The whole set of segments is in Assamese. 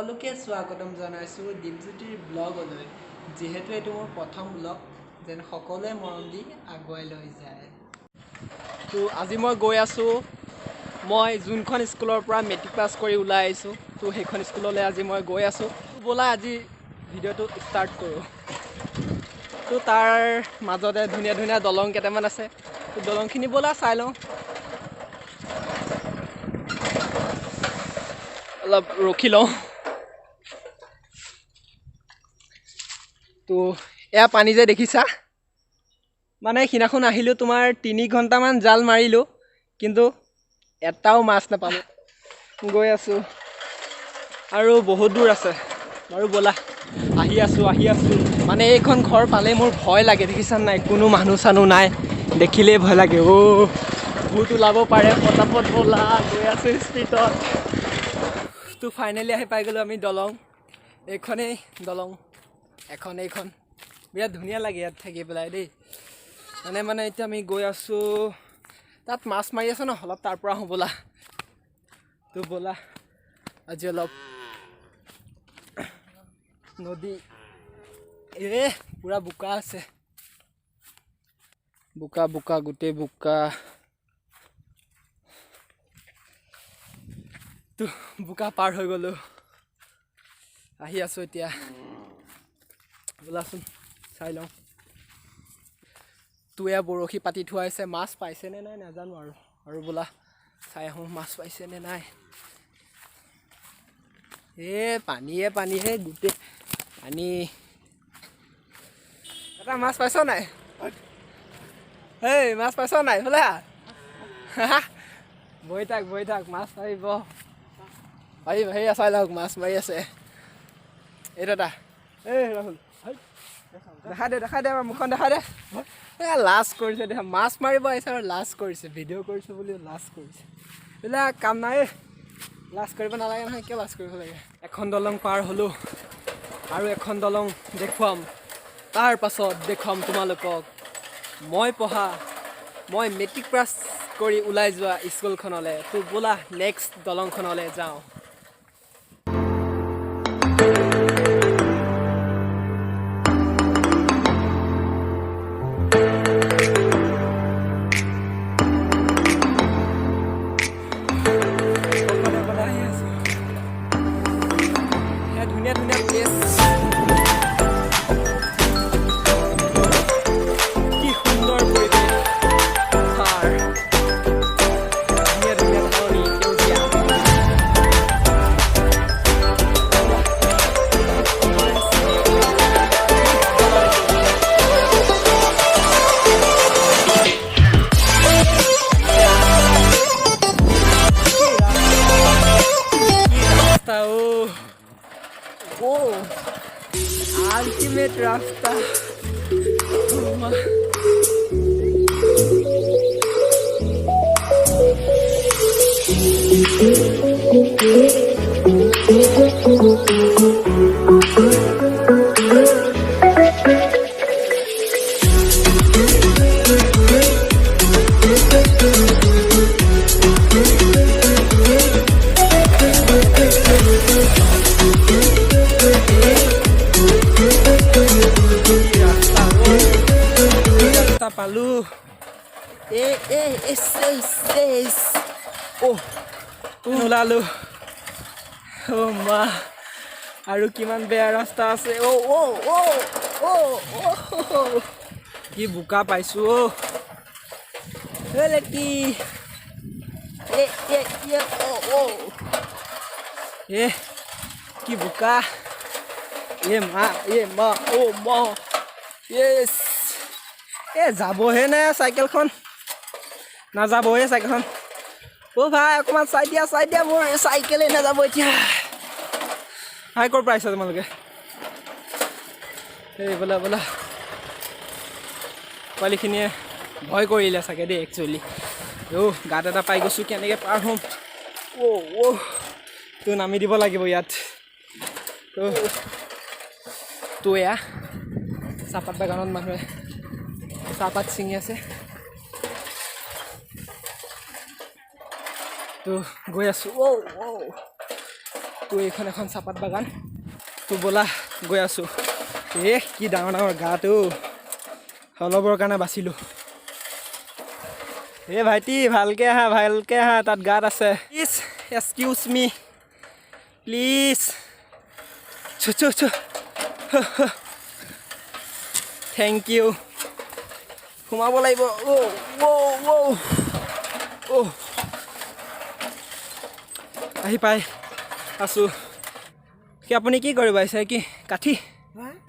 সকলোকে স্বাগতম জনাইছোঁ দীপজ্যোতিৰ ব্লগলৈ যেহেতু এটো মোৰ প্ৰথম ব্লগ যেন সকলোৱে মৰম দি আগুৱাই লৈ যায় তো আজি মই গৈ আছোঁ মই যোনখন স্কুলৰ পৰা মেট্ৰিক পাছ কৰি ওলাই আহিছোঁ তো সেইখন স্কুললৈ আজি মই গৈ আছোঁ ব'লা আজি ভিডিঅ'টো ষ্টাৰ্ট কৰোঁ তো তাৰ মাজতে ধুনীয়া ধুনীয়া দলং কেইটামান আছে তো দলংখিনি ব'লা চাই লওঁ অলপ ৰখি লওঁ তো এয়া পানী যে দেখিছা মানে সিনাখন আহিলো তোমাৰ 3 ঘণ্টামান জাল মাৰিলো কিন্তু এটাও মাছ নাপালো গৈ আছো আৰু বহুত দূৰ আছে বাৰু বলা আহি আছো মানে এইখন ঘৰ পালে মোৰ ভয় লাগে দেখিছা নাই কোনো মানুহ চানু নাই দেখিলে ভয় লাগে ও ভূত ওলাব পাৰে পটাপট বলা গৈ আছো স্পিডত তো ফাইনালি আহি পাই গলো আমি দলং এইখনেই দলং এইখন বিৰাট ধুনীয়া লাগে ইয়াত থাকি পেলাই দেই মানে এতিয়া আমি গৈ আছো তাত মাছ মাৰি আছে ন অলপ তাৰ পৰা বলা তো বলা আজি অলপ নদী পুৰা বোকা আছে বোকা গোটেই বোকা তো বোকা পাৰ হৈ গলো আহি আছো এতিয়া বলাচোন চাই লওঁ তো এয়া বৰশী পাতি থোৱা আছে মাছ পাইছে নে নাই নাজানো আৰু বলা চাই আহোঁ মাছ পাইছে নে নাই পানীয়ে গোটেই পানী এটা মাছ পাইছ নাই মাছ পাইছ নাই বলা বহি থাক মাছ মাৰিব চাই লওক মাছ মাৰি আছে এই দাদা ৰাহুল দেখা দে মুখখন দেখা দে লাজ কৰিছে দেখা মাছ মাৰিব আহিছে আৰু লাজ কৰিছে ভিডিঅ' কৰিছে বুলি লাজ কৰিছে এইবিলাক কাম নাই লাজ কৰিব নালাগে নহয় কিয় লাজ কৰিব লাগে এখন দলং পাৰ হ'লোঁ আৰু এখন দলং দেখুৱাম তাৰ পাছত দেখুৱাম তোমালোকক মই মেট্ৰিক পাছ কৰি ওলাই যোৱা স্কুলখনলৈ তো ব'লা নেক্সট দলংখনলৈ যাওঁ ultimate rasta পালো ওলালো মা আৰু কিমান বেয়া ৰাস্তা আছে কি বোকা পাইছো লেটি কি বোকা মা য়েছ যাবহে নে চাইকেলখন নাযাবহে চাইকেলখন ভাই অকণমান চাই দিয়া মোৰ চাইকেলেই নাযাব এতিয়া হাই ক'ৰ পৰা আহিছা তোমালোকে বলা পোৱালিখিনিয়ে ভয় কৰিলে চাগে দেই একচুৱেলি গাত এটা পাই গৈছোঁ কেনেকৈ পাৰ হ'ম তো নামি দিব লাগিব ইয়াত তো এয়া চাহপাত বাগানত মানুহে চাহপাত ছিঙি আছে তো গৈ আছোঁ তো তো এইখন এখন চাহপাত বাগান তো ব'লা গৈ আছোঁ কি ডাঙৰ ডাঙৰ গাটো অলপৰ কাৰণে বাচিলোঁ ভাইটি ভালকৈ আহা তাত গাত আছে please excuse me please thank you সোমাব লাগিব আহি পাই আছোঁ কি আপুনি কি কৰিব আহিছে কি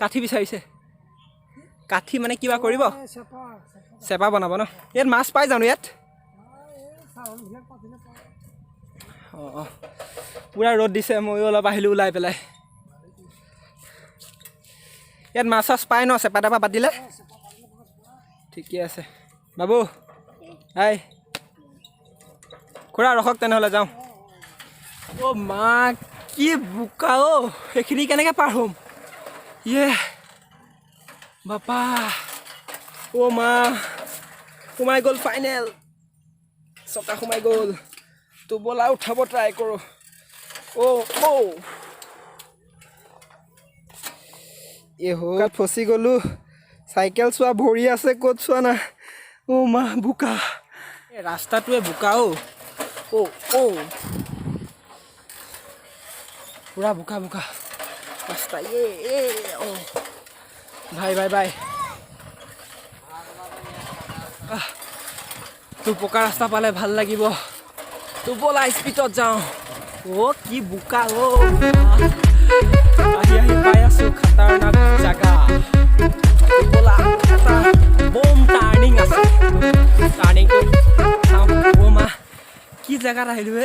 কাঠি বিচাৰিছে কাঠি মানে কিবা কৰিব চেপা বনাব ন ইয়াত মাছ পাই জানো ইয়াত অঁ পূৰা ৰ'দ দিছে ময়ো অলপ আহিলোঁ ওলাই পেলাই ইয়াত মাছ চাছ পাই ন চেপা টেপা পাতিলে ঠিকে আছে বাবু হাই খুৰা ৰখক তেনেহ'লে যাওঁ মা কি বোকা সেইখিনি কেনেকৈ পাৰ হ'ম বাপা মা সোমাই গ'ল ফাইনেল চকা সোমাই গ'ল তো ব'লা উঠাব ট্ৰাই কৰোঁ গাত ফচি গ'লোঁ চাইকেল চোৱা ভৰি আছে ক'ত চোৱা না মা বোকা ৰাস্তাটোৱে বোকা পুৰা বোকা ৰাস্তা ভাই তো পকা ৰাস্তা পালে ভাল লাগিব তো ব'লা স্পীডত যাওঁ কি বোকা আহি পাই আছোঁ খাতাৰনাক জাগা ব'লা এটা বম টাৰ্ণিং আছে টাৰ্ণিংটো চাওঁ মা কি জেগাত আহিলোঁ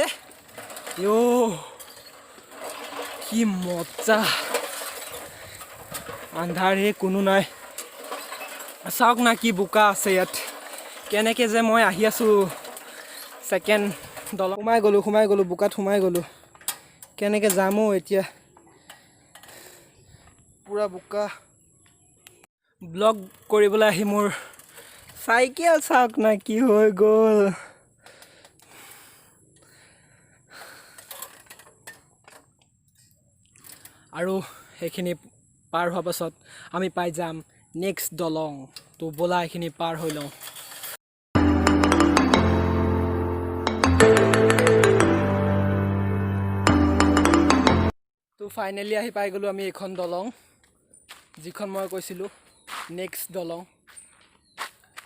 কি মজা আন্ধাৰ কোনো নাই চাওক না কি বোকা আছে ইয়াত কেনেকৈ যে মই আহি আছোঁ ছেকেণ্ড দলং সোমাই গ'লোঁ বোকাত সোমাই গ'লোঁ কেনেকৈ যাম এতিয়া পুৰা বোকা ব্লগ কৰিবলৈ আহি মোৰ চাইকেল চাওক না কি হৈ গ'ল আৰু সেইখিনি পাৰ হোৱাৰ পাছত আমি পাই যাম নেক্সট দলং তো ব'লা এইখিনি পাৰ হৈ লওঁ তো ফাইনেলি আহি পাই গ'লোঁ আমি এইখন দলং যিখন মই কৈছিলোঁ নেক্সট দলং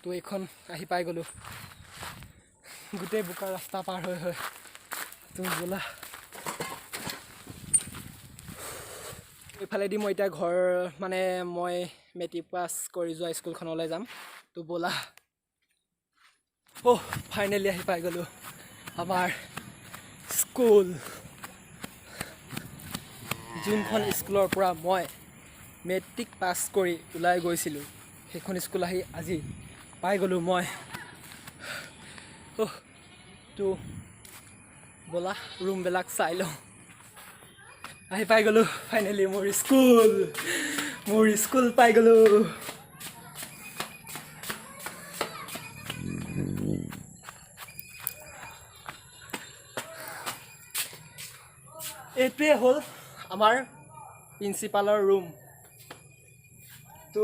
তো এইখন আহি পাই গ'লোঁ গোটেই বোকা ৰাস্তা পাৰ হৈ তো ব'লা এইফালেদি মই এতিয়া ঘৰ মানে মই মেট্ৰিক পাছ কৰি যোৱা স্কুলখনলৈ যাম তো ব'লা ফাইনেলি আহি পাই গ'লোঁ আমাৰ স্কুল যোনখন স্কুলৰ পৰা মই মেট্ৰিক পাছ কৰি ওলাই গৈছিলোঁ সেইখন স্কুল আহি আজি পাই গ'লোঁ মই তো ব'লা ৰুমবিলাক চাই লওঁ আহি পাই গ'লোঁ ফাইনেলি মোৰ স্কুল পাই গ'লোঁ এইটোৱে হ'ল আমাৰ প্ৰিন্সিপালৰ ৰুম তো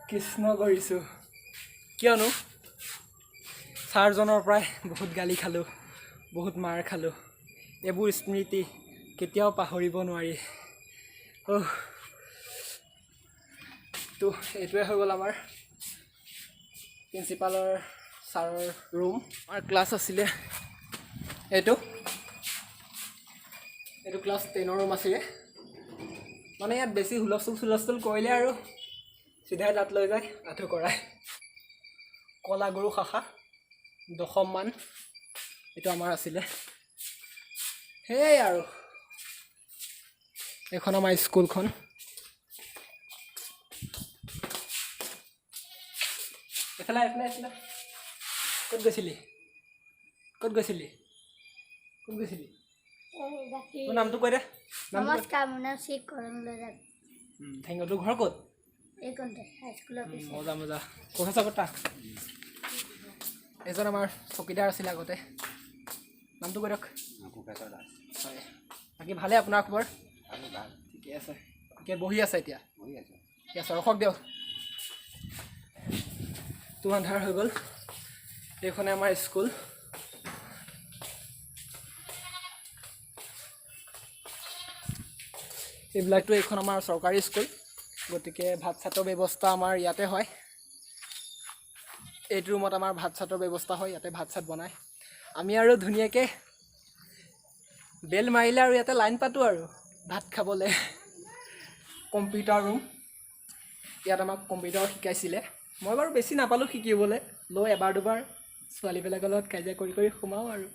কৃষ্ণ কৰিছোঁ কিয়নো ছাৰজনৰ পৰাই বহুত গালি খালোঁ বহুত মাৰ খালোঁ এইবোৰ স্মৃতি কেতিয়াও পাহৰিব নোৱাৰি তো এইটোৱে হৈ গ'ল আমাৰ প্ৰিন্সিপালৰ ছাৰৰ ৰুম আমাৰ ক্লাছ আছিলে এইটো ক্লাছ 10ৰ ৰুম আছিলে মানে ইয়াত বেছি হুলস্থুল কৰিলে আৰু চিধাই তাত লৈ যায় আঁঠু কৰাই কলা গৰু শাখা 10ম মান এইটো আমাৰ আছিলে সেই আৰু এইখন আমাৰ স্কুলখন এফালে ক'ত গৈছিলি তোৰ নামটো কৈ দে নমস্কাৰ মোৰ নাম শ্ৰী কৰমলৈ যাম থেংক ইউ তোৰ ঘৰ ক'ত এইকণতে হাইস্কুলৰ পিছত মজা প্ৰফেচৰ কটা এজন আমাৰ চকীদাৰ আছিল আগতে নামটো কৈ দিয়ক প্ৰফেচৰ দাস হয় বাকী ভালে আপোনাৰ খবৰ আৰু ভাল ঠিকে আছে ঠিকে বহি আছে এতিয়া বহি আছোঁ ঠিক আছে ৰখক দিয়ক তো আন্ধাৰ হৈ গ'ল এইখনে আমাৰ স্কুল এইবিলাকতো এইখন আমাৰ চৰকাৰী স্কুল গতিকে ভাত চাতৰ ব্যৱস্থা আমাৰ ইয়াতে হয় এইটো ৰুমত আমাৰ ভাত চাতৰ ব্যৱস্থা হয় ইয়াতে ভাত চাত বনায় আমি আৰু ধুনীয়াকৈ বেল মাৰিলে আৰু ইয়াতে লাইন পাতোঁ আৰু ভাত খাবলৈ কম্পিউটাৰ ৰুম ইয়াত আমাক কম্পিউটাৰ শিকাইছিলে মই বাৰু বেছি নাপালোঁ শিকিবলৈ লৈ এবাৰ দুবাৰ ছোৱালীবিলাকৰ লগত কাজিয়া কৰি কৰি সোমাওঁ আৰু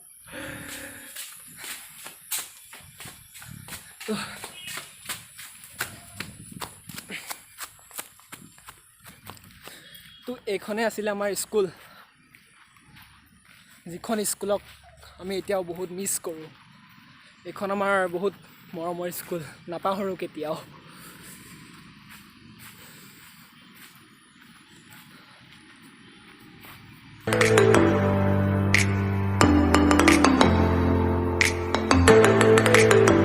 তো এইখনে আছিলে আমাৰ স্কুল যিখন স্কুলক আমি এতিয়াও বহুত মিছ কৰোঁ এইখন আমাৰ বহুত মৰমৰ স্কুল নাপাহৰোঁ কেতিয়াও